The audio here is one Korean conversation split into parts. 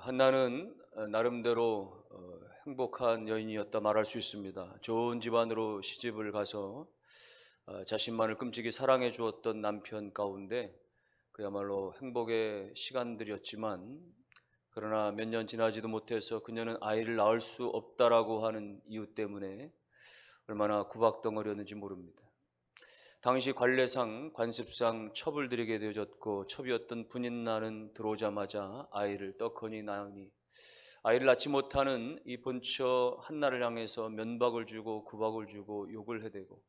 한나는 나름대로 행복한 여인이었다 말할 수 있습니다. 좋은 집안으로 시집을 가서 자신만을 끔찍이 사랑해 주었던 남편 가운데 그야말로 행복의 시간들이었지만, 그러나 몇 년 지나지도 못해서 그녀는 아이를 낳을 수 없다라고 하는 이유 때문에 얼마나 구박덩어리였는지 모릅니다. 당시 관례상 관습상 첩을 들이게 되어졌고, 첩이었던 분인날은 들어오자마자 아이를 떡하니 낳으니, 아이를 낳지 못하는 이 본처 한나를 향해서 면박을 주고 구박을 주고 욕을 해대고,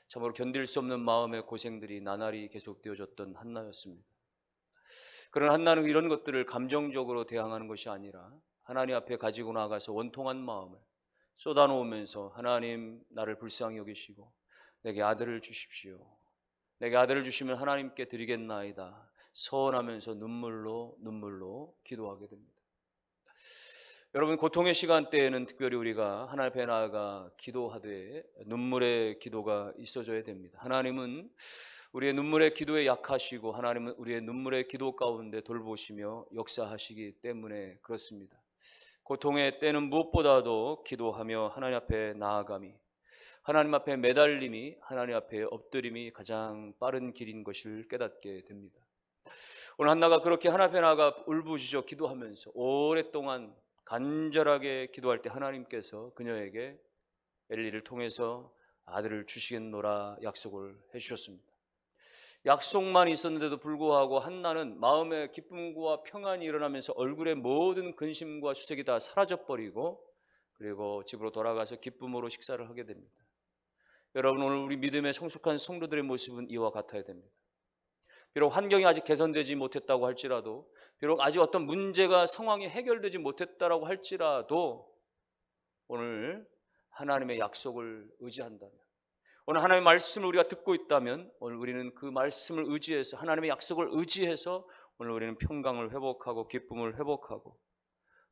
참으로 견딜 수 없는 마음의 고생들이 나날이 계속되어졌던 한나였습니다. 그런 한나는 이런 것들을 감정적으로 대항하는 것이 아니라 하나님 앞에 가지고 나가서 원통한 마음을 쏟아놓으면서, 하나님, 나를 불쌍히 여기시고 내게 아들을 주십시오. 내게 아들을 주시면 하나님께 드리겠나이다. 서원하면서 눈물로 기도하게 됩니다. 여러분, 고통의 시간대에는 특별히 우리가 하나님 앞에 나아가 기도하되 눈물의 기도가 있어져야 됩니다. 하나님은 우리의 눈물의 기도에 약하시고, 하나님은 우리의 눈물의 기도 가운데 돌보시며 역사하시기 때문에 그렇습니다. 고통의 때는 무엇보다도 기도하며 하나님 앞에 나아감이, 하나님 앞에 매달림이, 하나님 앞에 엎드림이 가장 빠른 길인 것을 깨닫게 됩니다. 오늘 한나가 그렇게 하나님 앞에 나아가 울부짖어 기도하면서 오랫동안 간절하게 기도할 때 하나님께서 그녀에게 엘리를 통해서 아들을 주시겠노라 약속을 해주셨습니다. 약속만 있었는데도 불구하고 한나는 마음의 기쁨과 평안이 일어나면서 얼굴의 모든 근심과 수색이 다 사라져버리고, 그리고 집으로 돌아가서 기쁨으로 식사를 하게 됩니다. 여러분, 오늘 우리 믿음의 성숙한 성도들의 모습은 이와 같아야 됩니다. 비록 환경이 아직 개선되지 못했다고 할지라도, 비록 아직 어떤 문제가 상황이 해결되지 못했다고 할지라도, 오늘 하나님의 약속을 의지한다면, 오늘 하나님의 말씀을 우리가 듣고 있다면, 오늘 우리는 그 말씀을 의지해서, 하나님의 약속을 의지해서 오늘 우리는 평강을 회복하고 기쁨을 회복하고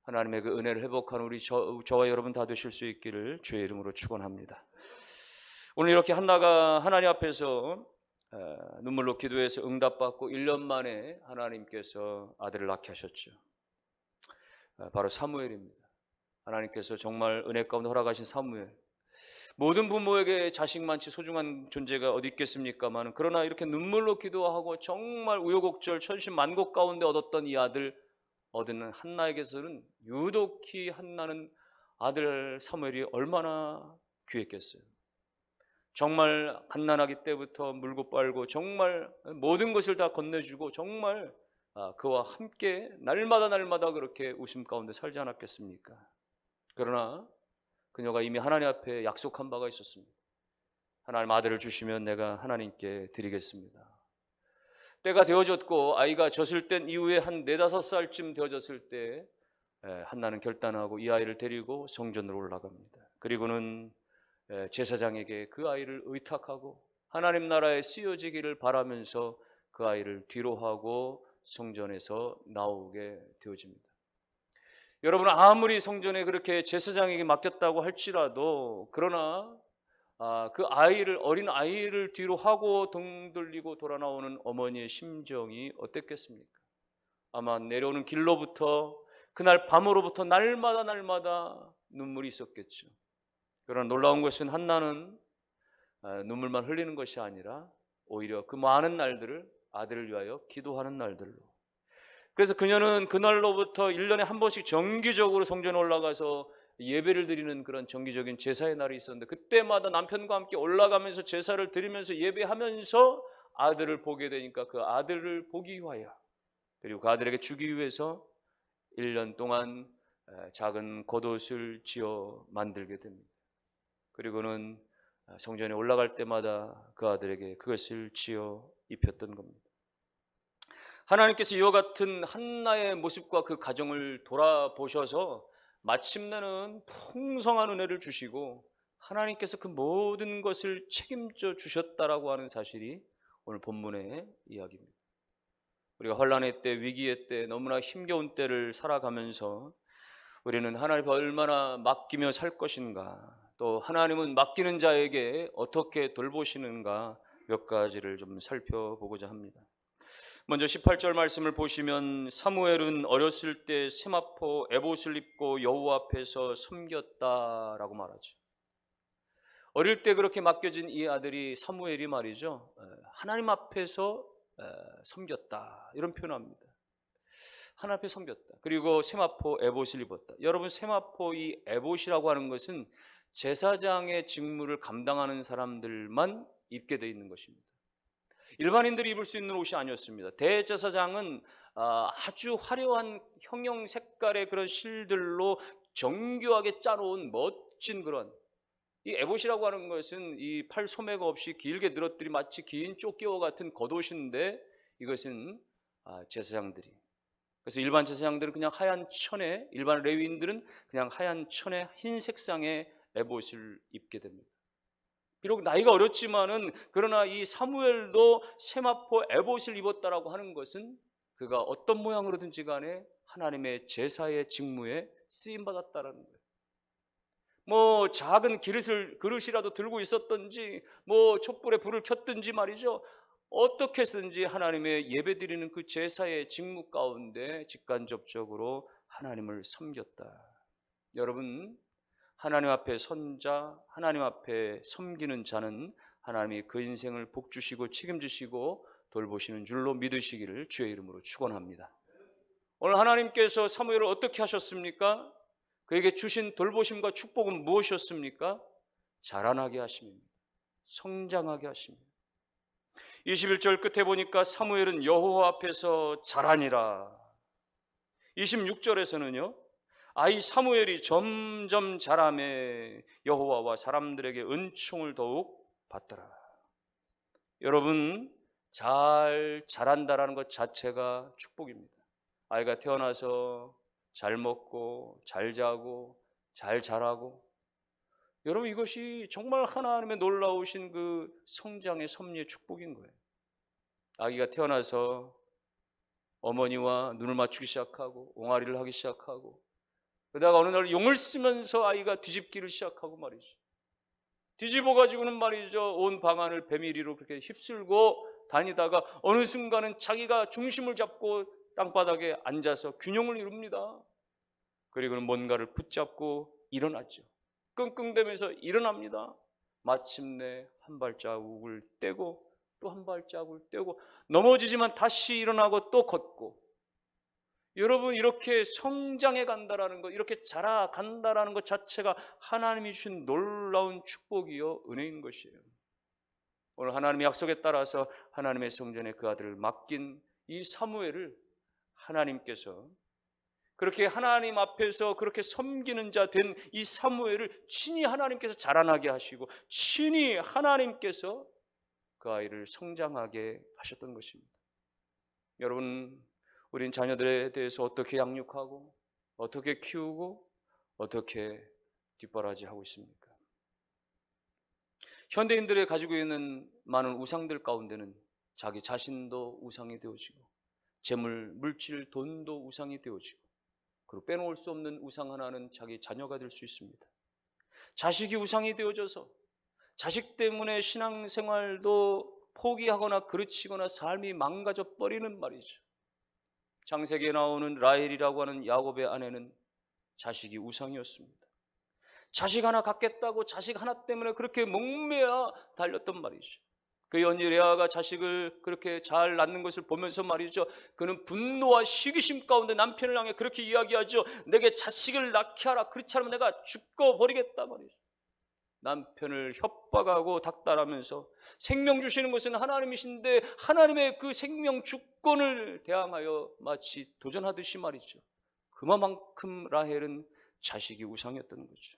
하나님의 그 은혜를 회복하는 우리 저와 여러분 다 되실 수 있기를 주의 이름으로 축원합니다. 오늘 이렇게 한나가 하나님 앞에서 눈물로 기도해서 응답받고 1년 만에 하나님께서 아들을 낳게 하셨죠. 바로 사무엘입니다. 하나님께서 정말 은혜 가운데 허락하신 사무엘. 모든 부모에게 자식만치 소중한 존재가 어디 있겠습니까만, 그러나 이렇게 눈물로 기도하고 정말 우여곡절 천신만고 가운데 얻었던 이 아들 얻은 한나에게서는 유독히 한나는 아들 사무엘이 얼마나 귀했겠어요. 정말 갓난아기 때부터 물고 빨고 정말 모든 것을 다 건네주고 정말 그와 함께 날마다 그렇게 웃음 가운데 살지 않았겠습니까? 그러나 그녀가 이미 하나님 앞에 약속한 바가 있었습니다. 하나님, 아들을 주시면 내가 하나님께 드리겠습니다. 때가 되어졌고 아이가 젖을 땐 이후에 한 4-5살쯤 되어졌을 때 한나는 결단하고 이 아이를 데리고 성전으로 올라갑니다. 그리고는 제사장에게 그 아이를 의탁하고 하나님 나라에 쓰여지기를 바라면서 그 아이를 뒤로 하고 성전에서 나오게 되어집니다. 여러분, 아무리 성전에 그렇게 제사장에게 맡겼다고 할지라도, 그러나 그 아이를, 어린 아이를 뒤로 하고 등 돌리고 돌아 나오는 어머니의 심정이 어땠겠습니까? 아마 내려오는 길로부터, 그날 밤으로부터 날마다 눈물이 있었겠죠. 그러나 놀라운 것은 한나는 눈물만 흘리는 것이 아니라 오히려 그 많은 날들을 아들을 위하여 기도하는 날들로, 그래서 그녀는 그날로부터 1년에 한 번씩 정기적으로 성전에 올라가서 예배를 드리는 그런 정기적인 제사의 날이 있었는데, 그때마다 남편과 함께 올라가면서 제사를 드리면서 예배하면서 아들을 보게 되니까 그 아들을 보기 위하여, 그리고 그 아들에게 주기 위해서 1년 동안 작은 겉옷을 지어 만들게 됩니다. 그리고는 성전에 올라갈 때마다 그 아들에게 그것을 지어 입혔던 겁니다. 하나님께서 이와 같은 한나의 모습과 그 가정을 돌아보셔서 마침내는 풍성한 은혜를 주시고 하나님께서 그 모든 것을 책임져 주셨다라고 하는 사실이 오늘 본문의 이야기입니다. 우리가 환난의 때, 위기의 때, 너무나 힘겨운 때를 살아가면서 우리는 하나님께 얼마나 맡기며 살 것인가, 또 하나님은 맡기는 자에게 어떻게 돌보시는가 몇 가지를 좀 살펴보고자 합니다. 먼저 18절 말씀을 보시면 사무엘은 어렸을 때 세마포 에봇을 입고 여호와 앞에서 섬겼다라고 말하죠. 어릴 때 그렇게 맡겨진 이 아들이 사무엘이 말이죠, 하나님 앞에서 섬겼다 이런 표현합니다. 하나님 앞에 섬겼다. 그리고 세마포 에봇을 입었다. 여러분, 세마포 이 에봇이라고 하는 것은 제사장의 직무를 감당하는 사람들만 입게 되어 있는 것입니다. 일반인들이 입을 수 있는 옷이 아니었습니다. 대제사장은 아주 화려한 형형 색깔의 그런 실들로 정교하게 짜놓은 멋진 그런, 이 에봇이라고 하는 것은 이 팔 소매가 없이 길게 늘어뜨리 마치 긴 조끼와 같은 겉옷인데, 이것은 제사장들이, 그래서 일반 제사장들은 그냥 하얀 천에, 일반 레위인들은 그냥 하얀 천에 흰 색상의 에봇을 입게 됩니다. 비록 나이가 어렸지만은, 그러나 이 사무엘도 세마포 에봇을 입었다라고 하는 것은 그가 어떤 모양으로든지 간에 하나님의 제사의 직무에 쓰임 받았다라는 거예요. 뭐 작은 그릇이라도 들고 있었던지, 뭐 촛불에 불을 켰든지 말이죠, 어떻게 해서든지 하나님의 예배드리는 그 제사의 직무 가운데 직간접적으로 하나님을 섬겼다. 여러분, 하나님 앞에 선자, 하나님 앞에 섬기는 자는 하나님이 그 인생을 복주시고 책임지시고 돌보시는 줄로 믿으시기를 주의 이름으로 축원합니다. 오늘 하나님께서 사무엘을 어떻게 하셨습니까? 그에게 주신 돌보심과 축복은 무엇이었습니까? 자라나게 하심입니다. 성장하게 하십니다. 21절 끝에 보니까 사무엘은 여호와 앞에서 자라니라. 26절에서는요, 아이 사무엘이 점점 자라매 여호와와 사람들에게 은총을 더욱 받더라. 여러분, 잘 자란다라는 것 자체가 축복입니다. 아이가 태어나서 잘 먹고 잘 자고 잘 자라고, 여러분, 이것이 정말 하나님의 놀라우신 그 성장의 섭리의 축복인 거예요. 아기가 태어나서 어머니와 눈을 맞추기 시작하고 옹알이를 하기 시작하고, 그러다가 어느 날 용을 쓰면서 아이가 뒤집기를 시작하고 말이죠. 뒤집어 가지고는 말이죠, 온 방안을 배밀이로 그렇게 휩쓸고 다니다가 어느 순간은 자기가 중심을 잡고 땅바닥에 앉아서 균형을 이룹니다. 그리고는 뭔가를 붙잡고 일어났죠. 끙끙대면서 일어납니다. 마침내 한 발자국을 떼고 또 한 발자국을 떼고 넘어지지만 다시 일어나고 또 걷고, 여러분, 이렇게 성장해 간다라는 것, 이렇게 자라간다라는 것 자체가 하나님이 주신 놀라운 축복이요 은혜인 것이에요. 오늘 하나님의 약속에 따라서 하나님의 성전에 그 아들을 맡긴 이 사무엘을 하나님께서, 그렇게 하나님 앞에서 그렇게 섬기는 자 된 이 사무엘을 친히 하나님께서 자라나게 하시고 친히 하나님께서 그 아이를 성장하게 하셨던 것입니다. 여러분, 우린 자녀들에 대해서 어떻게 양육하고 어떻게 키우고 어떻게 뒷바라지하고 있습니까? 현대인들이 가지고 있는 많은 우상들 가운데는 자기 자신도 우상이 되어지고 재물, 물질, 돈도 우상이 되어지고, 그리고 빼놓을 수 없는 우상 하나는 자기 자녀가 될 수 있습니다. 자식이 우상이 되어져서 자식 때문에 신앙생활도 포기하거나 그르치거나 삶이 망가져 버리는 말이죠. 창세기에 나오는 라헬이라고 하는 야곱의 아내는 자식이 우상이었습니다. 자식 하나 갖겠다고 자식 하나 때문에 그렇게 목매어 달렸던 말이죠. 그 언니 레아가 자식을 그렇게 잘 낳는 것을 보면서 말이죠, 그는 분노와 시기심 가운데 남편을 향해 그렇게 이야기하죠. 내게 자식을 낳게 하라, 그렇지 않으면 내가 죽어버리겠다 말이죠. 남편을 협박하고 닥달하면서 생명 주시는 것은 하나님이신데 하나님의 그 생명 주권을 대항하여 마치 도전하듯이 말이죠. 그만큼 라헬은 자식이 우상이었던 거죠.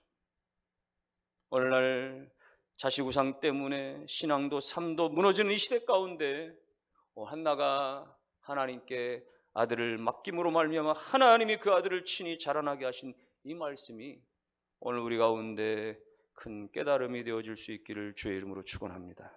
오늘날 자식 우상 때문에 신앙도 삶도 무너지는 이 시대 가운데 한나가 하나님께 아들을 맡김으로 말미암아 하나님이 그 아들을 친히 자라나게 하신 이 말씀이 오늘 우리 가운데 큰 깨달음이 되어질 수 있기를 주의 이름으로 축원합니다.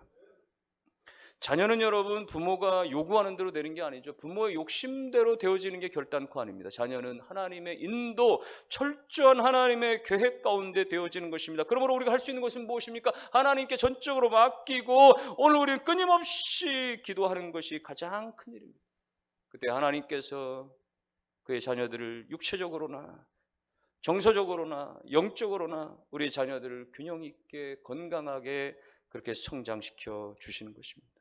자녀는 여러분, 부모가 요구하는 대로 되는 게 아니죠. 부모의 욕심대로 되어지는 게 결단코 아닙니다. 자녀는 하나님의 인도, 철저한 하나님의 계획 가운데 되어지는 것입니다. 그러므로 우리가 할 수 있는 것은 무엇입니까? 하나님께 전적으로 맡기고 오늘 우리는 끊임없이 기도하는 것이 가장 큰 일입니다. 그때 하나님께서 그의 자녀들을 육체적으로나 정서적으로나 영적으로나 우리 자녀들을 균형 있게 건강하게 그렇게 성장시켜 주시는 것입니다.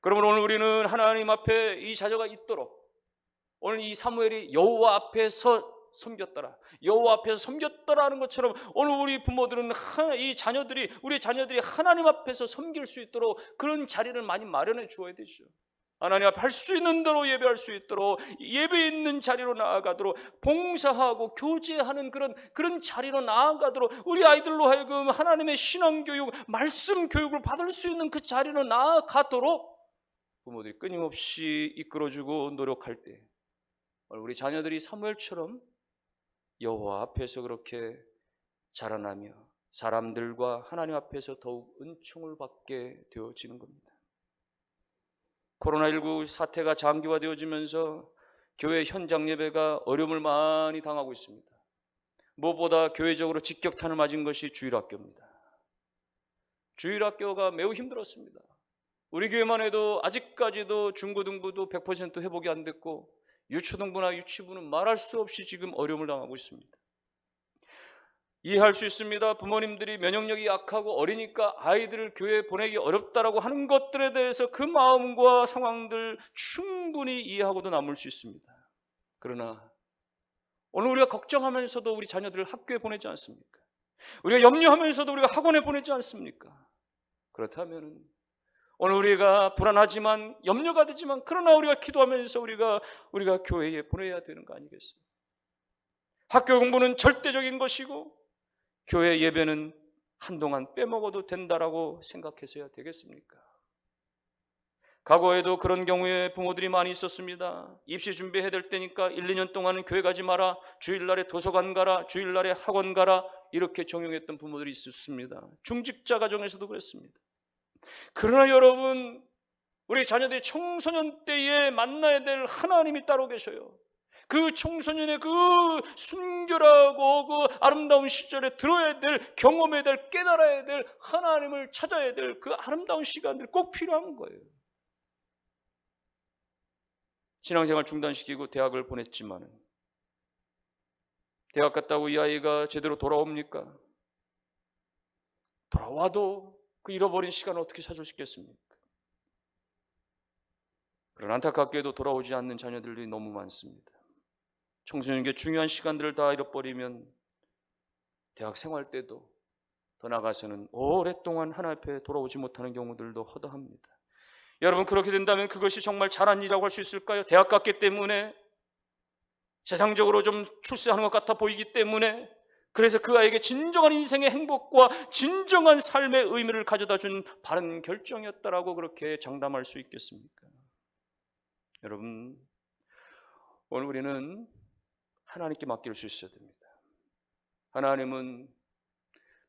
그러면 오늘 우리는 하나님 앞에 이 자녀가 있도록, 오늘 이 사무엘이 여호와 앞에서 섬겼더라, 여호와 앞에서 섬겼더라는 것처럼 오늘 우리 부모들은 우리 자녀들이 하나님 앞에서 섬길 수 있도록 그런 자리를 많이 마련해 주어야 되죠. 하나님 앞에 할 수 있는 대로 예배할 수 있도록, 예배 있는 자리로 나아가도록, 봉사하고 교제하는 그런 자리로 나아가도록, 우리 아이들로 하여금 하나님의 신앙교육, 말씀 교육을 받을 수 있는 그 자리로 나아가도록 부모들이 끊임없이 이끌어주고 노력할 때 우리 자녀들이 사무엘처럼 여호와 앞에서 그렇게 자라나며 사람들과 하나님 앞에서 더욱 은총을 받게 되어지는 겁니다. 코로나19 사태가 장기화되어지면서 교회 현장 예배가 어려움을 많이 당하고 있습니다. 무엇보다 교회적으로 직격탄을 맞은 것이 주일학교입니다. 주일학교가 매우 힘들었습니다. 우리 교회만 해도 아직까지도 중고등부도 100% 회복이 안 됐고 유초등부나 유치부는 말할 수 없이 지금 어려움을 당하고 있습니다. 이해할 수 있습니다. 부모님들이 면역력이 약하고 어리니까 아이들을 교회에 보내기 어렵다라고 하는 것들에 대해서 그 마음과 상황들 충분히 이해하고도 남을 수 있습니다. 그러나 오늘 우리가 걱정하면서도 우리 자녀들을 학교에 보내지 않습니까? 우리가 염려하면서도 우리가 학원에 보내지 않습니까? 그렇다면 오늘 우리가 불안하지만 염려가 되지만 그러나 우리가 기도하면서 우리가 교회에 보내야 되는 거 아니겠습니까? 학교 공부는 절대적인 것이고 교회 예배는 한동안 빼먹어도 된다라고 생각해서야 되겠습니까? 과거에도 그런 경우에 부모들이 많이 있었습니다. 입시 준비해야 될 때니까 1, 2년 동안은 교회 가지 마라, 주일날에 도서관 가라, 주일날에 학원 가라, 이렇게 적용했던 부모들이 있었습니다. 중직자 가정에서도 그랬습니다. 그러나 여러분, 우리 자녀들이 청소년 때에 만나야 될 하나님이 따로 계셔요. 그 청소년의 그 순결하고 그 아름다운 시절에 들어야 될, 경험해야 될, 깨달아야 될, 하나님을 찾아야 될 그 아름다운 시간들이 꼭 필요한 거예요. 신앙생활 중단시키고 대학을 보냈지만 대학 갔다고 이 아이가 제대로 돌아옵니까? 돌아와도 그 잃어버린 시간을 어떻게 찾을 수 있겠습니까? 그러나 안타깝게도 돌아오지 않는 자녀들이 너무 많습니다. 청소년기의 중요한 시간들을 다 잃어버리면 대학 생활 때도 더 나아가서는 오랫동안 하나님 앞에 돌아오지 못하는 경우들도 허다합니다. 여러분, 그렇게 된다면 그것이 정말 잘한 일이라고 할 수 있을까요? 대학 갔기 때문에, 세상적으로 좀 출세하는 것 같아 보이기 때문에, 그래서 그 아이에게 진정한 인생의 행복과 진정한 삶의 의미를 가져다 준 바른 결정이었다라고 그렇게 장담할 수 있겠습니까? 여러분, 오늘 우리는 하나님께 맡길 수 있어야 됩니다. 하나님은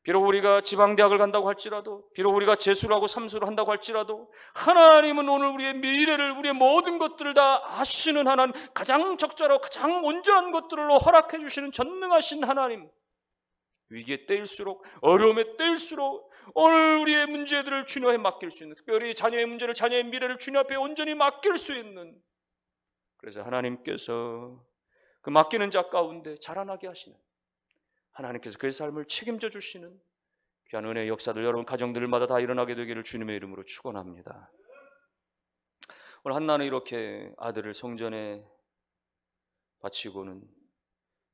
비록 우리가 지방대학을 간다고 할지라도, 비록 우리가 재수를 하고 삼수를 한다고 할지라도, 하나님은 오늘 우리의 미래를, 우리의 모든 것들을 다 아시는 하나님, 가장 적절하고 가장 온전한 것들로 허락해 주시는 전능하신 하나님, 위기의 때일수록, 어려움의 때일수록 오늘 우리의 문제들을 주님께 맡길 수 있는, 특별히 자녀의 문제를, 자녀의 미래를 주님 앞에 온전히 맡길 수 있는, 그래서 하나님께서 그 맡기는 자 가운데 자라나게 하시는, 하나님께서 그의 삶을 책임져 주시는 귀한 은혜의 역사들 여러분 가정들마다 다 일어나게 되기를 주님의 이름으로 축원합니다. 오늘 한나는 이렇게 아들을 성전에 바치고는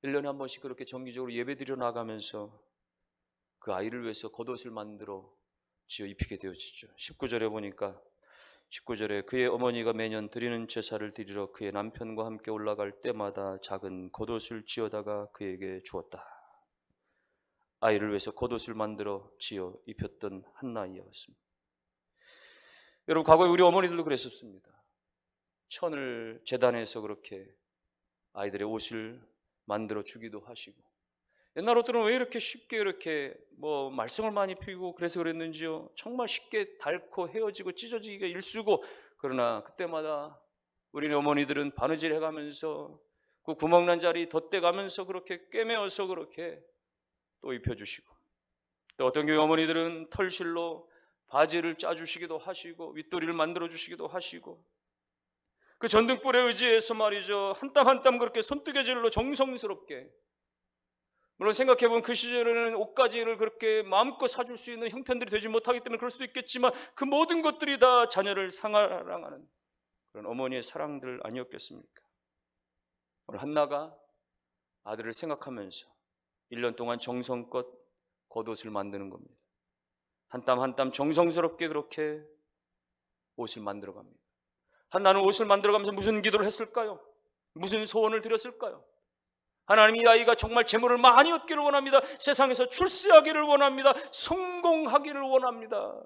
1년에 한 번씩 그렇게 정기적으로 예배드려 나가면서 그 아이를 위해서 겉옷을 만들어 지어 입히게 되어지죠. 19절에 보니까 19절에 그의 어머니가 매년 드리는 제사를 드리러 그의 남편과 함께 올라갈 때마다 작은 겉옷을 지어다가 그에게 주었다. 아이를 위해서 겉옷을 만들어 지어 입혔던 한나이었습니다. 여러분, 과거에 우리 어머니들도 그랬었습니다. 천을 제단해서 그렇게 아이들의 옷을 만들어 주기도 하시고, 옛날 옷들은 왜 이렇게 쉽게 이렇게 말썽을 많이 피우고 그래서 그랬는지요. 정말 쉽게 닳고 헤어지고 찢어지기가 일쑤고, 그러나 그때마다 우리네 어머니들은 바느질 해가면서 그 구멍난 자리 덧대가면서 그렇게 꿰매어서 그렇게 또 입혀주시고, 또 어떤 교회 어머니들은 털실로 바지를 짜주시기도 하시고 윗도리를 만들어 주시기도 하시고, 그 전등불에 의지해서 말이죠, 한 땀 한 땀 그렇게 손뜨개질로 정성스럽게, 물론 생각해보면 그 시절에는 옷가지를 그렇게 마음껏 사줄 수 있는 형편들이 되지 못하기 때문에 그럴 수도 있겠지만 그 모든 것들이 다 자녀를 사랑하는 그런 어머니의 사랑들 아니었겠습니까? 오늘 한나가 아들을 생각하면서 1년 동안 정성껏 겉옷을 만드는 겁니다. 한 땀 한 땀 정성스럽게 그렇게 옷을 만들어 갑니다. 한나는 옷을 만들어 가면서 무슨 기도를 했을까요? 무슨 소원을 드렸을까요? 하나님, 이 아이가 정말 재물을 많이 얻기를 원합니다. 세상에서 출세하기를 원합니다. 성공하기를 원합니다.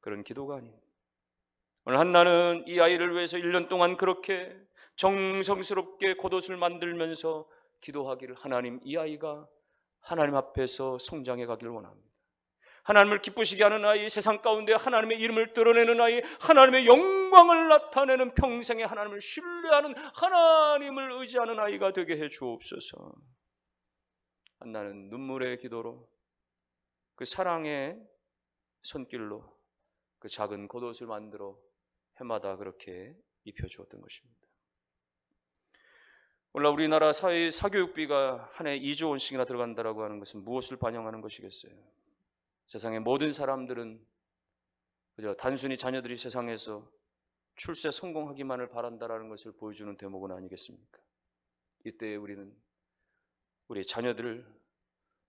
그런 기도가 아닙니다. 오늘 한나는 이 아이를 위해서 1년 동안 그렇게 정성스럽게 겉옷을 만들면서 기도하기를, 하나님, 이 아이가 하나님 앞에서 성장해 가기를 원합니다. 하나님을 기쁘시게 하는 아이, 세상 가운데 하나님의 이름을 드러내는 아이, 하나님의 영광을 나타내는, 평생에 하나님을 신뢰하는, 하나님을 의지하는 아이가 되게 해 주옵소서. 한나는 눈물의 기도로, 그 사랑의 손길로 그 작은 겉옷을 만들어 해마다 그렇게 입혀주었던 것입니다. 오늘 우리나라 사교육비가 한 해 2조 원씩이나 들어간다고 하는 것은 무엇을 반영하는 것이겠어요? 세상의 모든 사람들은 그저 단순히 자녀들이 세상에서 출세 성공하기만을 바란다라는 것을 보여주는 대목은 아니겠습니까? 이때 우리는 우리 자녀들을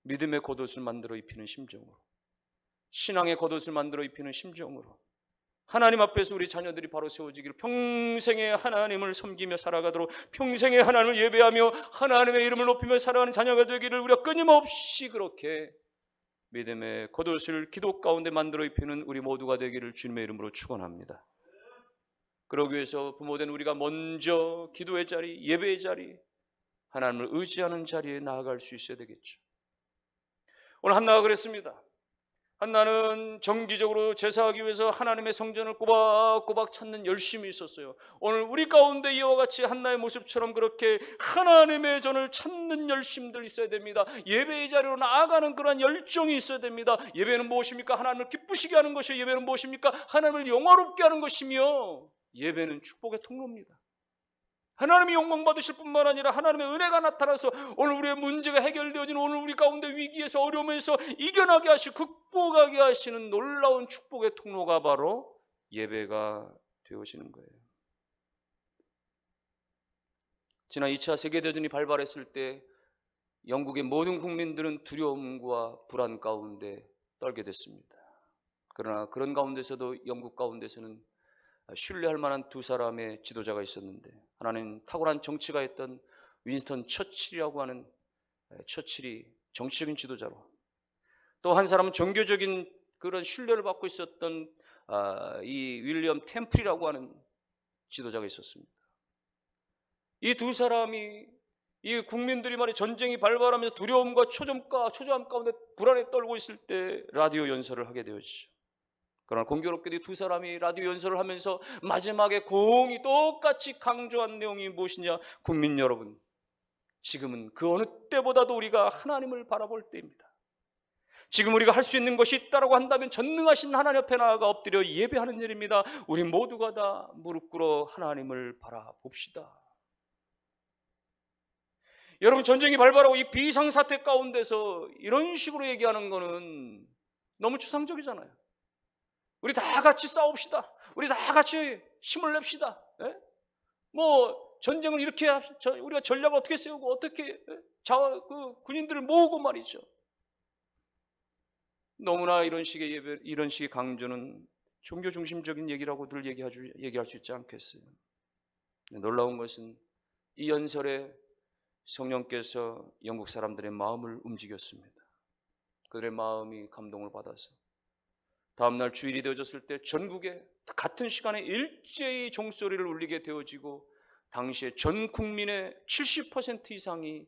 믿음의 겉옷을 만들어 입히는 심정으로, 신앙의 겉옷을 만들어 입히는 심정으로 하나님 앞에서 우리 자녀들이 바로 세워지기를, 평생에 하나님을 섬기며 살아가도록, 평생에 하나님을 예배하며 하나님의 이름을 높이며 살아가는 자녀가 되기를 우리가 끊임없이 그렇게 믿음의 겉옷을 기도 가운데 만들어 입히는 우리 모두가 되기를 주님의 이름으로 축원합니다. 그러기 위해서 부모된 우리가 먼저 기도의 자리, 예배의 자리, 하나님을 의지하는 자리에 나아갈 수 있어야 되겠죠. 오늘 한나가 그랬습니다. 한나는 정기적으로 제사하기 위해서 하나님의 성전을 꼬박꼬박 찾는 열심이 있었어요. 오늘 우리 가운데 이와 같이 한나의 모습처럼 그렇게 하나님의 전을 찾는 열심들 있어야 됩니다. 예배의 자리로 나아가는 그런 열정이 있어야 됩니다. 예배는 무엇입니까? 하나님을 기쁘시게 하는 것이요. 예배는 무엇입니까? 하나님을 영화롭게 하는 것이며, 예배는 축복의 통로입니다. 하나님이 영광 받으실 뿐만 아니라 하나님의 은혜가 나타나서 오늘 우리의 문제가 해결되어진, 오늘 우리 가운데 위기에서 어려움에서 이겨나게 하시고 극복하게 하시는 놀라운 축복의 통로가 바로 예배가 되어지는 거예요. 지난 2차 세계대전이 발발했을 때 영국의 모든 국민들은 두려움과 불안 가운데 떨게 됐습니다. 그러나 그런 가운데서도 영국 가운데서는 신뢰할 만한 두 사람의 지도자가 있었는데, 하나는 탁월한 정치가 있던 윈스턴 처칠이라고 하는, 처칠이 정치적인 지도자로, 또 한 사람은 종교적인 그런 신뢰를 받고 있었던 이 윌리엄 템플이라고 하는 지도자가 있었습니다. 이 두 사람이, 이 국민들이 말이 전쟁이 발발하면서 두려움과 초조함 가운데 불안에 떨고 있을 때 라디오 연설을 하게 되었죠. 그러나 공교롭게도 이 두 사람이 라디오 연설을 하면서 마지막에 공이 똑같이 강조한 내용이 무엇이냐? 국민 여러분, 지금은 그 어느 때보다도 우리가 하나님을 바라볼 때입니다. 지금 우리가 할 수 있는 것이 있다고 한다면 전능하신 하나님 앞에 나아가 엎드려 예배하는 일입니다. 우리 모두가 다 무릎 꿇어 하나님을 바라봅시다. 여러분, 전쟁이 발발하고 이 비상사태 가운데서 이런 식으로 얘기하는 거는 너무 추상적이잖아요. 우리 다 같이 싸웁시다. 우리 다 같이 힘을 냅시다. 예? 뭐 전쟁을 이렇게 우리가 전략을 어떻게 세우고 어떻게 그 군인들을 모으고 말이죠. 너무나 이런 식의 예배, 이런 식의 강조는 종교 중심적인 얘기라고 늘 얘기할 수 있지 않겠어요? 놀라운 것은 이 연설에 성령께서 영국 사람들의 마음을 움직였습니다. 그들의 마음이 감동을 받아서 다음날 주일이 되어졌을 때 전국에 같은 시간에 일제히 종소리를 울리게 되어지고, 당시에 전 국민의 70% 이상이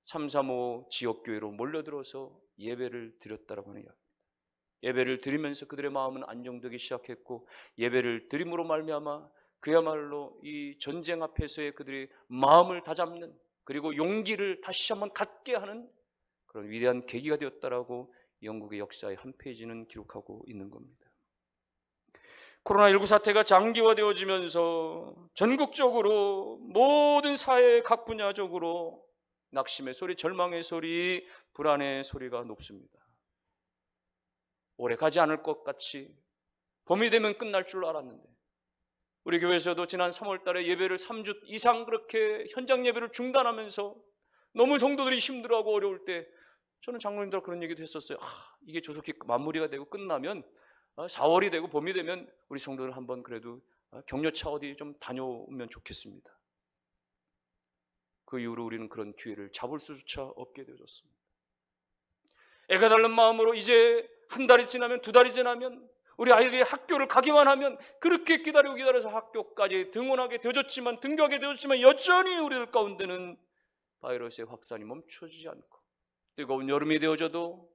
335 지역교회로 몰려들어서 예배를 드렸다라고 하는 이야기입니다. 예배를 드리면서 그들의 마음은 안정되기 시작했고, 예배를 드림으로 말미암아 그야말로 이 전쟁 앞에서의 그들의 마음을 다잡는, 그리고 용기를 다시 한번 갖게 하는 그런 위대한 계기가 되었다라고 영국의 역사의 한 페이지는 기록하고 있는 겁니다. 코로나19 사태가 장기화되어지면서 전국적으로 모든 사회 각 분야적으로 낙심의 소리, 절망의 소리, 불안의 소리가 높습니다. 오래 가지 않을 것 같이 봄이 되면 끝날 줄 알았는데, 우리 교회에서도 지난 3월 달에 예배를 3주 이상 그렇게 현장 예배를 중단하면서 너무 성도들이 힘들어하고 어려울 때 저는 장로님들 그런 얘기도 했었어요. 이게 조속히 마무리가 되고 끝나면 4월이 되고 봄이 되면 우리 성도들 한번 그래도 격려차 어디 좀 다녀오면 좋겠습니다. 그 이후로 우리는 그런 기회를 잡을 수조차 없게 되어졌습니다. 애가 닳는 마음으로 이제 한 달이 지나면, 두 달이 지나면, 우리 아이들이 학교를 가기만 하면 그렇게 기다려서 학교까지 등원하게 되어졌지만, 등교하게 되어졌지만 여전히 우리들 가운데는 바이러스의 확산이 멈춰지지 않고, 뜨거운 여름이 되어져도,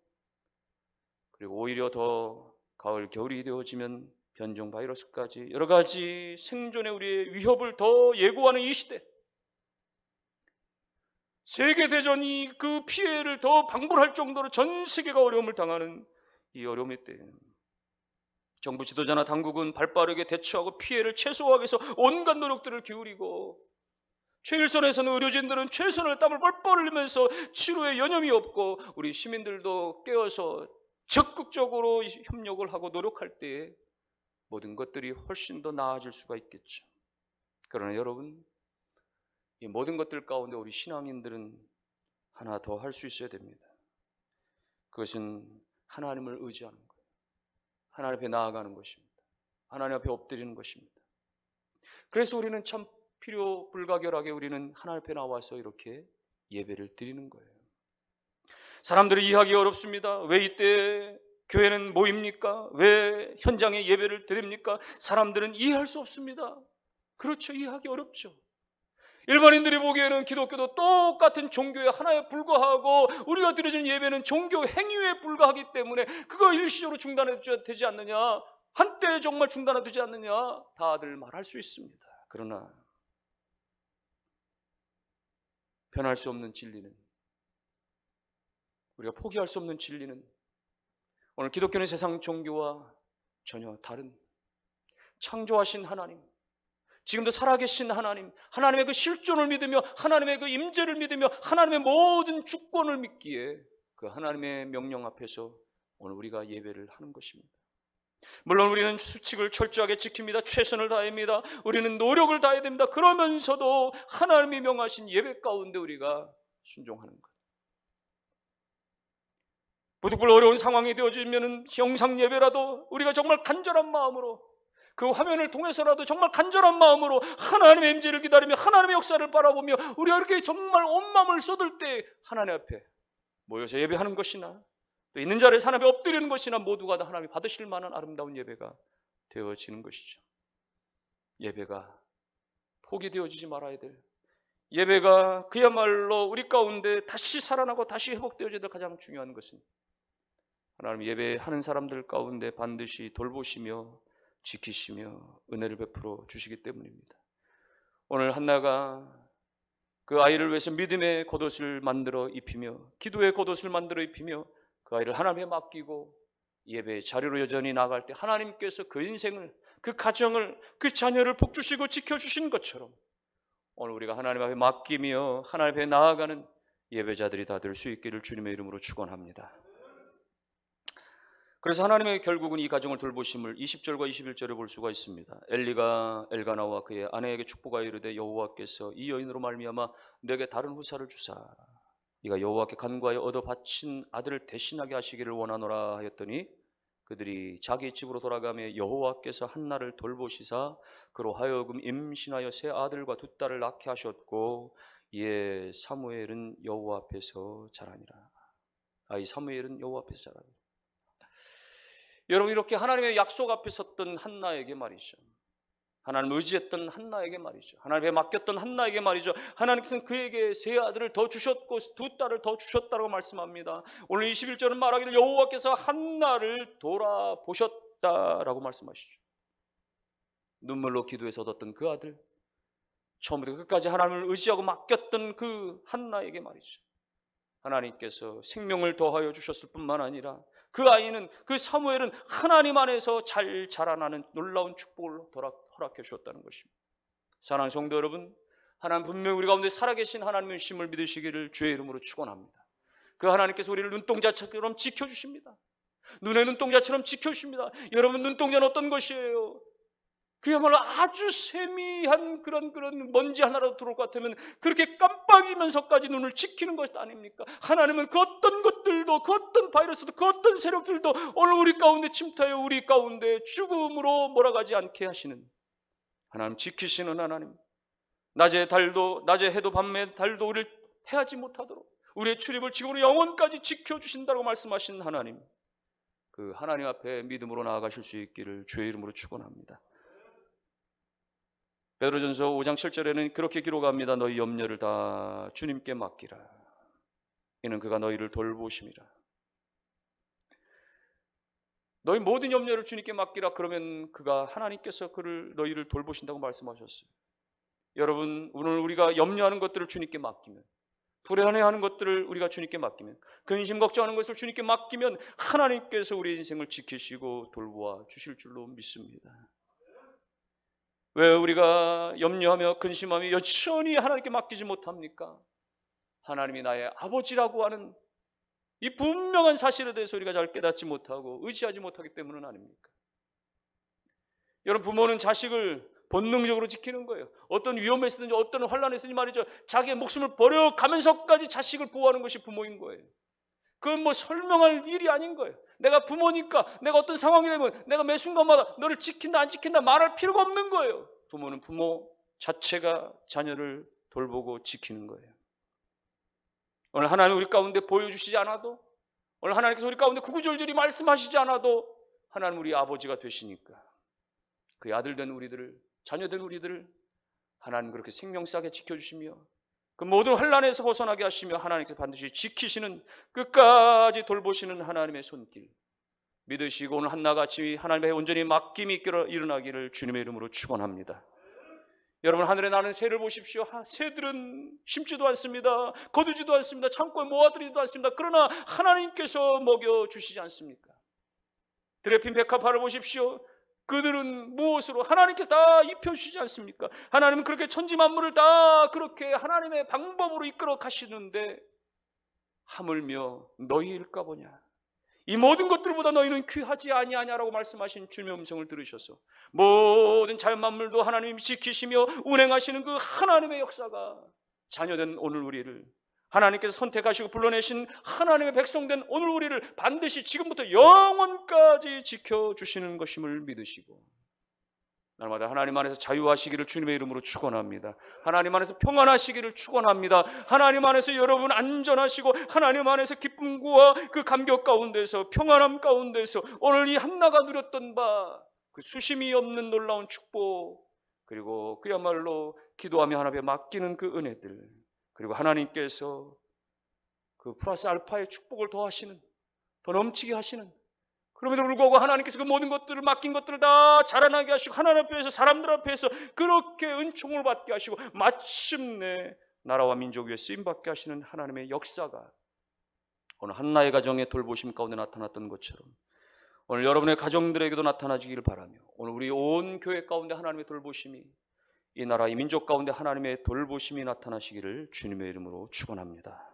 그리고 오히려 더 가을, 겨울이 되어지면 변종 바이러스까지 여러 가지 생존의 우리의 위협을 더 예고하는 이 시대, 세계대전이 그 피해를 더 방불할 정도로 전 세계가 어려움을 당하는 이 어려움의 때, 정부 지도자나 당국은 발빠르게 대처하고 피해를 최소화하기 위해서 온갖 노력들을 기울이고, 최일선에서는 의료진들은 최선을 땀을 뻘뻘 흘리면서 치료에 여념이 없고, 우리 시민들도 깨어서 적극적으로 협력을 하고 노력할 때에 모든 것들이 훨씬 더 나아질 수가 있겠죠. 그러나 여러분, 이 모든 것들 가운데 우리 신앙인들은 하나 더 할 수 있어야 됩니다. 그것은 하나님을 의지하는 거예요. 하나님 앞에 나아가는 것입니다. 하나님 앞에 엎드리는 것입니다. 그래서 우리는 참 필요 불가결하게 우리는 하나님 앞에 나와서 이렇게 예배를 드리는 거예요. 사람들이 이해하기 어렵습니다. 왜 이때 교회는 모입니까? 왜 현장에 예배를 드립니까? 사람들은 이해할 수 없습니다. 그렇죠. 이해하기 어렵죠. 일반인들이 보기에는 기독교도 똑같은 종교의 하나에 불과하고, 우리가 드려지는 예배는 종교 행위에 불과하기 때문에 그거 일시적으로 중단해도 되지 않느냐, 한때 정말 중단해도 되지 않느냐, 다들 말할 수 있습니다. 그러나 변할 수 없는 진리는, 우리가 포기할 수 없는 진리는, 오늘 기독교는 세상 종교와 전혀 다른 창조하신 하나님, 지금도 살아계신 하나님, 하나님의 그 실존을 믿으며 하나님의 그 임재를 믿으며 하나님의 모든 주권을 믿기에 그 하나님의 명령 앞에서 오늘 우리가 예배를 하는 것입니다. 물론 우리는 수칙을 철저하게 지킵니다. 최선을 다합니다. 우리는 노력을 다해야 됩니다. 그러면서도 하나님이 명하신 예배 가운데 우리가 순종하는 것. 부득불 어려운 상황이 되어지면 영상 예배라도 우리가 정말 간절한 마음으로, 그 화면을 통해서라도 정말 간절한 마음으로 하나님의 임재를 기다리며 하나님의 역사를 바라보며 우리가 이렇게 정말 온 마음을 쏟을 때 하나님 앞에 모여서 예배하는 것이나, 또 있는 자리에서 하나님 앞에 엎드리는 것이나, 모두가 다 하나님이 받으실 만한 아름다운 예배가 되어지는 것이죠. 예배가 포기되어지지 말아야 될, 예배가 그야말로 우리 가운데 다시 살아나고 다시 회복되어져야 될 가장 중요한 것은 하나님 예배하는 사람들 가운데 반드시 돌보시며 지키시며 은혜를 베풀어 주시기 때문입니다. 오늘 한나가 그 아이를 위해서 믿음의 겉옷을 만들어 입히며, 기도의 겉옷을 만들어 입히며 그 아이를 하나님에 맡기고 예배의 자리로 여전히 나갈 때 하나님께서 그 인생을, 그 가정을, 그 자녀를 복주시고 지켜주신 것처럼 오늘 우리가 하나님 앞에 맡기며 하나님 앞에 나아가는 예배자들이 다 될 수 있기를 주님의 이름으로 축원합니다. 그래서 하나님의 결국은 이 가정을 돌보심을 20절과 21절에 볼 수가 있습니다. 엘리가 엘가나와 그의 아내에게 축복하여 이르되 여호와께서 이 여인으로 말미암아 내게 다른 후사를 주사 이가 여호와께 간구하여 얻어 바친 아들을 대신하게 하시기를 원하노라 하였더니, 그들이 자기 집으로 돌아가며 여호와께서 한나를 돌보시사 그로 하여금 임신하여 세 아들과 두 딸을 낳게 하셨고, 이에 사무엘은 여호와 앞에서 자라니라. 이 사무엘은 여호와 앞에서 자라니라. 여러분, 이렇게 하나님의 약속 앞에 섰던 한나에게 말이죠, 하나님 의지했던 한나에게 말이죠, 하나님에 맡겼던 한나에게 말이죠, 하나님께서는 그에게 세 아들을 더 주셨고 두 딸을 더 주셨다고 말씀합니다. 오늘 21절은 말하기를 여호와께서 한나를 돌아보셨다라고 말씀하시죠. 눈물로 기도해서 얻었던 그 아들, 처음부터 끝까지 하나님을 의지하고 맡겼던 그 한나에게 말이죠, 하나님께서 생명을 더하여 주셨을 뿐만 아니라 그 아이는, 그 사무엘은 하나님 안에서 잘 자라나는 놀라운 축복을 허락해 주었다는 것입니다. 사랑하는 성도 여러분, 하나님 분명히 우리 가운데 살아계신 하나님의 심을 믿으시기를 주의 이름으로 축원합니다. 그 하나님께서 우리를 눈동자처럼 지켜주십니다. 눈의 눈동자처럼 지켜주십니다. 여러분, 눈동자는 어떤 것이에요? 그야말로 아주 세미한 그런 먼지 하나라도 들어올 것 같으면 그렇게 깜빡이면서까지 눈을 지키는 것 아닙니까? 하나님은 그 어떤 것들도, 그 어떤 바이러스도, 그 어떤 세력들도 오늘 우리 가운데 침투하여 우리 가운데 죽음으로 몰아가지 않게 하시는 하나님, 지키시는 하나님. 낮에 해도 밤에 달도 우리를 해하지 못하도록 우리의 출입을 지금으로 영원까지 지켜주신다고 말씀하신 하나님, 그 하나님 앞에 믿음으로 나아가실 수 있기를 주의 이름으로 축원합니다. 베드로전서 5장 7절에는 그렇게 기록합니다. 너희 염려를 다 주님께 맡기라. 이는 그가 너희를 돌보심이라. 너희 모든 염려를 주님께 맡기라. 그러면 그가, 하나님께서 너희를 돌보신다고 말씀하셨어요. 여러분, 오늘 우리가 염려하는 것들을 주님께 맡기면, 불안해하는 것들을 우리가 주님께 맡기면, 근심 걱정하는 것을 주님께 맡기면 하나님께서 우리 인생을 지키시고 돌보아 주실 줄로 믿습니다. 왜 우리가 염려하며 근심하며 여전히 하나님께 맡기지 못합니까? 하나님이 나의 아버지라고 하는 이 분명한 사실에 대해서 우리가 잘 깨닫지 못하고 의지하지 못하기 때문은 아닙니까? 여러분, 부모는 자식을 본능적으로 지키는 거예요. 어떤 위험에 있든지 어떤 환란에 있든지 말이죠, 자기의 목숨을 버려가면서까지 자식을 보호하는 것이 부모인 거예요. 그건 뭐 설명할 일이 아닌 거예요. 내가 부모니까 내가 어떤 상황이 되면 내가 매 순간마다 너를 지킨다 안 지킨다 말할 필요가 없는 거예요. 부모는 부모 자체가 자녀를 돌보고 지키는 거예요. 오늘 하나님 우리 가운데 보여주시지 않아도, 오늘 하나님께서 우리 가운데 구구절절히 말씀하시지 않아도 하나님 우리 아버지가 되시니까 그 아들된 우리들을, 자녀된 우리들을 하나님 그렇게 생명싸게 지켜주시며 그 모든 환난에서 벗어나게 하시며 하나님께서 반드시 지키시는, 끝까지 돌보시는 하나님의 손길 믿으시고 오늘 한나같이 하나님의 온전히 맡김이 일어나기를 주님의 이름으로 축원합니다. 여러분, 하늘에 나는 새를 보십시오. 새들은 심지도 않습니다. 거두지도 않습니다. 창고에 모아두지도 않습니다. 그러나 하나님께서 먹여주시지 않습니까? 들에 핀 백합화를 보십시오. 그들은 무엇으로 하나님께서 다 입혀주시지 않습니까? 하나님은 그렇게 천지 만물을 다 그렇게 하나님의 방법으로 이끌어 가시는데 하물며 너희일까 보냐, 이 모든 것들보다 너희는 귀하지 아니하냐라고 말씀하신 주님의 음성을 들으셔서 모든 자연 만물도 하나님이 지키시며 운행하시는 그 하나님의 역사가 자녀된 오늘 우리를, 하나님께서 선택하시고 불러내신 하나님의 백성된 오늘 우리를 반드시 지금부터 영원까지 지켜주시는 것임을 믿으시고 날마다 하나님 안에서 자유하시기를 주님의 이름으로 축원합니다. 하나님 안에서 평안하시기를 축원합니다. 하나님 안에서 여러분 안전하시고 하나님 안에서 기쁨과 그 감격 가운데서, 평안함 가운데서 오늘 이 한나가 누렸던 바 그 수심이 없는 놀라운 축복, 그리고 그야말로 기도하며 하나님에 맡기는 그 은혜들, 그리고 하나님께서 그 플러스 알파의 축복을 더하시는, 더 넘치게 하시는, 그럼에도 불구하고 하나님께서 그 모든 것들을, 맡긴 것들을 다 자라나게 하시고 하나님 앞에서, 사람들 앞에서 그렇게 은총을 받게 하시고 마침내 나라와 민족 위에 쓰임받게 하시는 하나님의 역사가 오늘 한나의 가정의 돌보심 가운데 나타났던 것처럼 오늘 여러분의 가정들에게도 나타나지기를 바라며 오늘 우리 온 교회 가운데 하나님의 돌보심이, 이 나라 이 민족 가운데 하나님의 돌보심이 나타나시기를 주님의 이름으로 축원합니다.